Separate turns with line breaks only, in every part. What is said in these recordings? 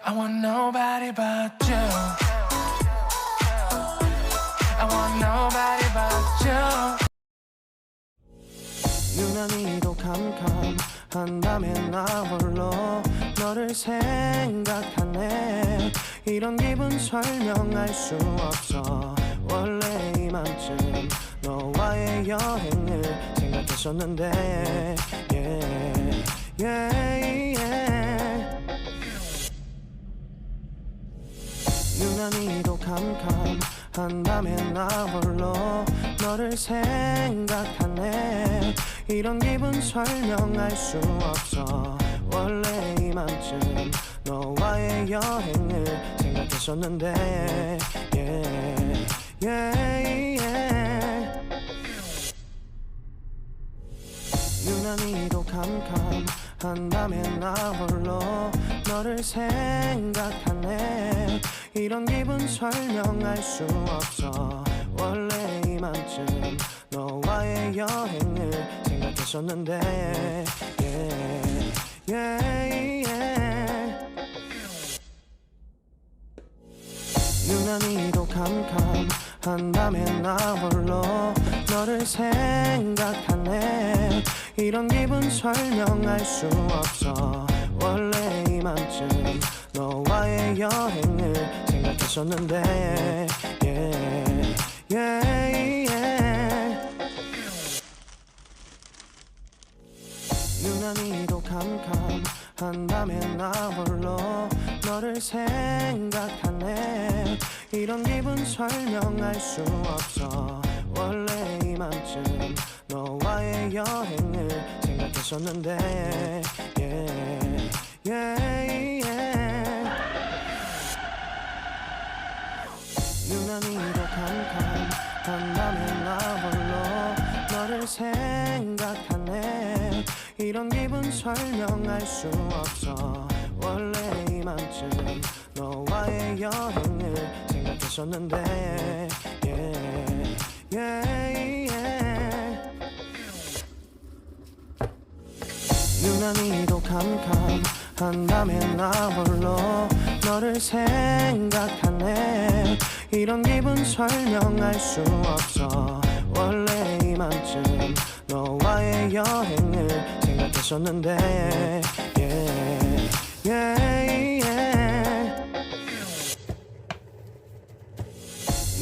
I want nobody but you. I want nobody but you.
유난히도 캄캄한 밤에 나 홀로 너를 생각하네. 이런 기분 설명할 수 없어. 원래 이맘쯤 너와의 여행을 생각했었는데 yeah, yeah, yeah. 유난히도 캄캄한 밤에 나 홀로 너를 생각하네. 이런 기분 설명할 수 없어. 원래 이맘쯤 너와의 여행을 생각했었는데 yeah, yeah, yeah. 유난히도 캄캄한 밤에 나 홀로 너를 생각하네. 이런 기분 설명할 수 없어. 원래 이맘쯤 너와의 여행을 생각했었는데 yeah, yeah, yeah. 유난히도 캄캄한 밤에 나 홀로 너를 생각하네. 이런 기분 설명할 수 없어. 원래 이맘쯤 너와의 여행을 생각했었는데 yeah, yeah, yeah. 유난히도 캄캄한 밤에 나 홀로 너를 생각하네. 이런 기분 설명할 수 없어. 원래 이맘쯤 너와의 여행을 생각했었는데 yeah, yeah, yeah. 유난히도 캄캄한 밤에 나 홀로 너를 생각하네. 이런 기분 설명할 수 없어. 원래 이맘쯤 너와의 여행을 생각했었는데 yeah, yeah, yeah. 유난히도 캄캄한 밤에 나 홀로 너를 생각하네. 이런 기분 설명할 수 없어. 원래 이맘쯤 너와의 여행을 생각했었는데 yeah, yeah, yeah.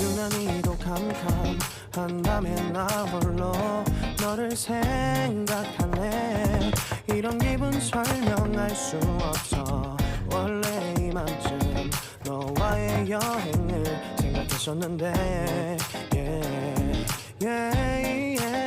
유난히도 캄캄한 밤에 나 홀로 너를 생각하네. 이런 기분 설명할 수 없어. 원래 이맘쯤 너와의 여행을 생각했었는데 yeah, yeah, yeah.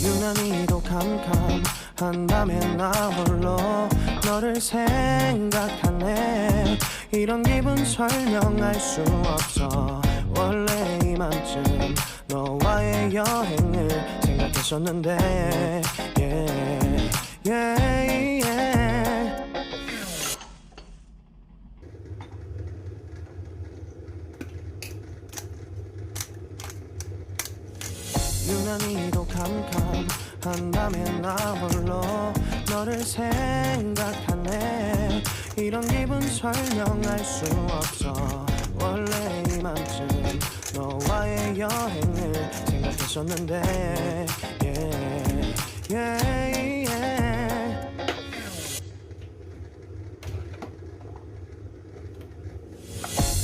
유난히도 캄캄한 밤에 나 홀로 너를 생각하네. 이런 기분 설명할 수 없어. 원래 이맘쯤 너와의 여행을 생각했었는데 yeah, yeah, yeah. 유난히도 캄캄한 밤에 나 홀로 너를 생각하네. 이런 기분 설명할 수 없어. 원래 이맘쯤 너와의 여행을 생각했었는데 yeah, yeah, yeah.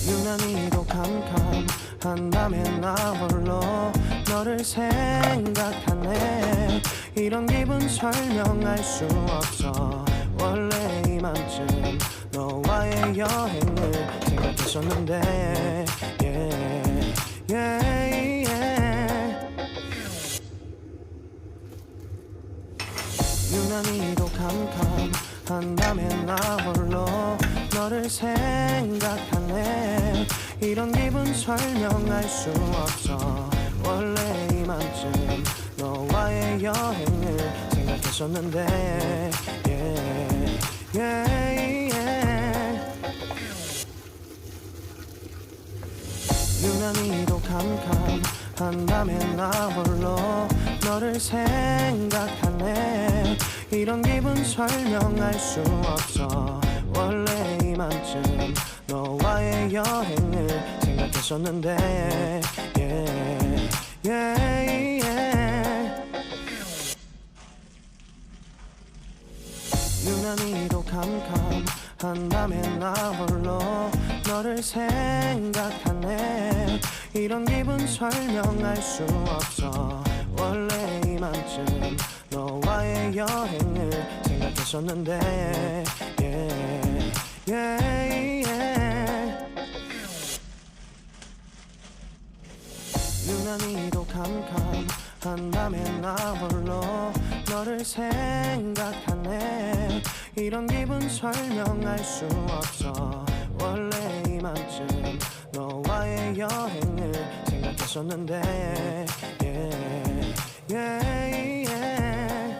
유난히도 캄캄한 밤에 나 홀로 너를 생각하네. 이런 기분 설명할 수 없어. 원래 이맘쯤 너와의 여행을 생각했었는데 yeah, yeah, yeah. 유난히도 캄캄한 밤에 나 홀로 너를 생각하네. 이런 기분 설명할 수 없어. 원래 이맘쯤 너와의 여행을 생각했었는데 yeah, yeah, yeah. 유난히도 캄캄한 밤에 나 홀로 너를 생각하네. 이런 기분 설명할 수 없어. 원래 이맘쯤 너와의 여행을 생각했었는데 yeah, yeah, yeah. 유난히도 캄캄한 밤에 나 홀로 너를 생각하네. 이런 기분 설명할 수 없어. 원래 이맘쯤 너와의 여행을 생각했었는데 yeah, yeah, yeah. 유난히도 캄캄한 밤에 나 홀로 너를 생각하네. 이런 기분 설명할 수 없어. 원래 이맘쯤 너와의 여행을 생각했었는데 yeah, yeah, yeah.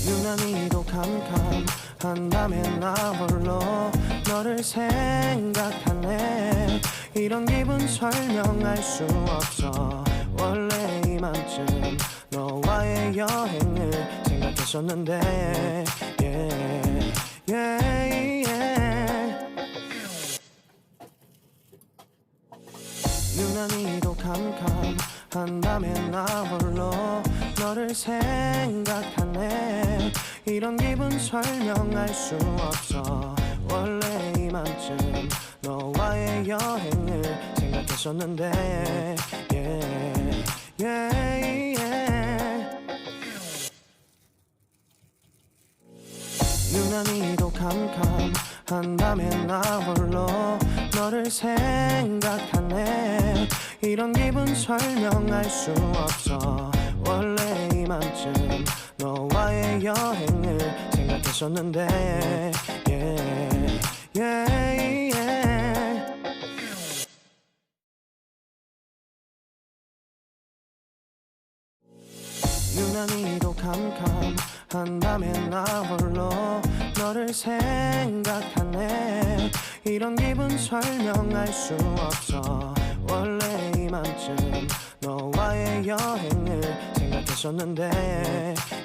유난히도 캄캄한 밤에 나 홀로 너를 생각하네. 이런 기분 설명할 수 없어. 원래 이맘쯤 너와의 여행을 생각했었는데 yeah, yeah, yeah. 유난히도 캄캄한 밤에 나 홀로 너를 생각하네. 이런 기분 설명할 수 없어. 원래 이맘쯤 너와의 여행을 생각했었는데 yeah, yeah, yeah. 유난히도 캄캄한 밤에 나 홀로 너를 생각하네. 이런 기분 설명할 수 없어. 원래 이맘쯤 너와의 여행을 생각했었는데 yeah, yeah, yeah. 유난히도 캄캄한 밤에 나 홀로 너를 생각하네. 이런 기분 설명할 수 없어. 원래 이맘쯤 너와의 여행을 생각했었는데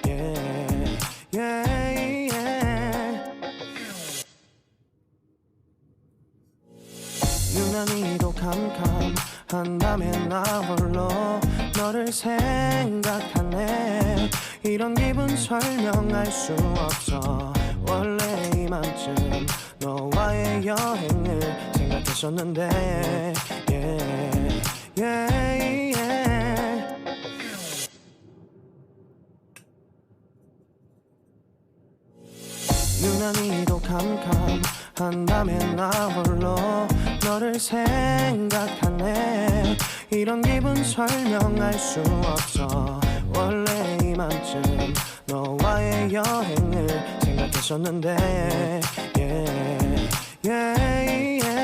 yeah, yeah, yeah. 유난히도 캄캄한 밤에 나 홀로 너를 생각하네. 이런 기분 설명할 수 없어. 원래 이맘쯤 너와의 여행을 생각했었는데 yeah, yeah, yeah. 유난히도 캄캄한 밤에 나 홀로 너를 생각하네. 이런 기분 설명할 수 없어. 원래 이맘쯤 너와의 여행을 생각했었는데 yeah, yeah, yeah.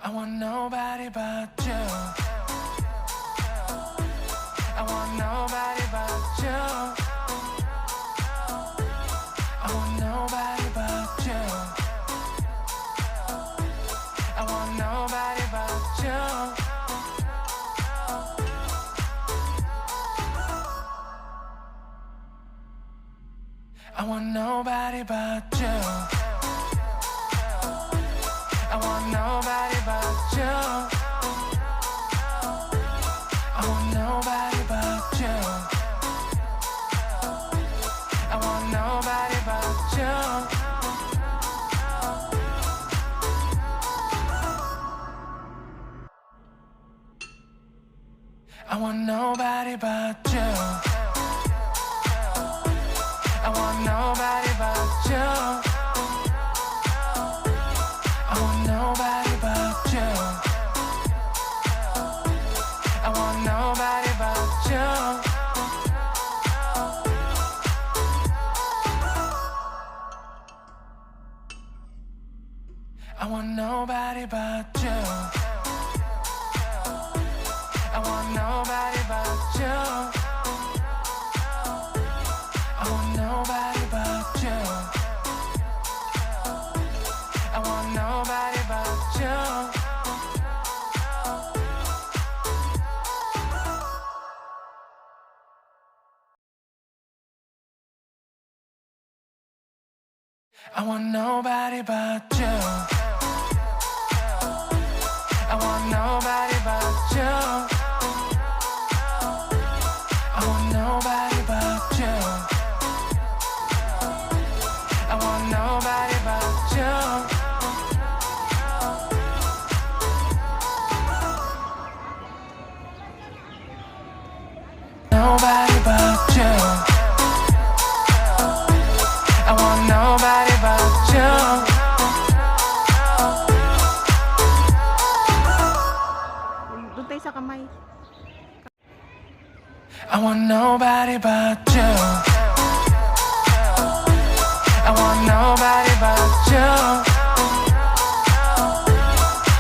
I want nobody but you. I want nobody but you. I want nobody but you. I want nobody but you. I want nobody but you. I want nobody but you. I want nobody but you. I want nobody but you. I want nobody nobody but you. I want nobody but you. I want nobody but you. I want nobody but you. I want nobody but you. I want nobody but you. I want nobody but you. I want nobody but you. I want nobody but you. I want nobody but you. I want nobody but you. I want nobody but you. Nobody but you. I want nobody but you.
Doon tayo sa kamay.
I want nobody but you. I want nobody but you.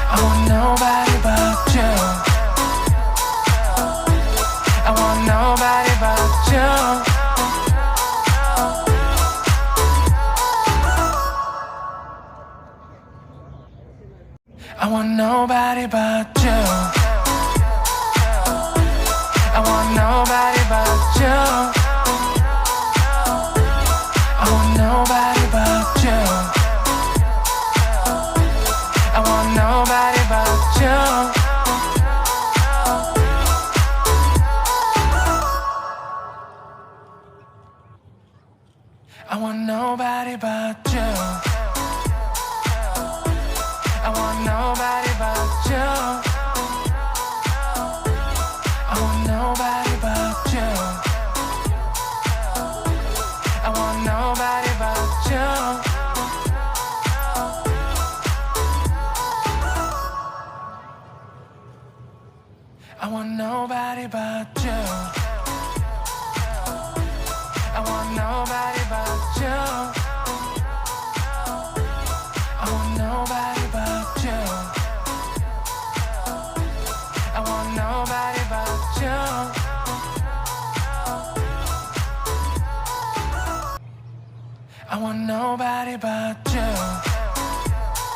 I want nobody but you. I want nobody but you. I want nobody but you. I want nobody but you. I want nobody but you. I want nobody but you. I want nobody but you. I want nobody but you. I want nobody but you. I want nobody but you. I want nobody but you. I want nobody but you. I want nobody but you. I want nobody but you. I want nobody but you.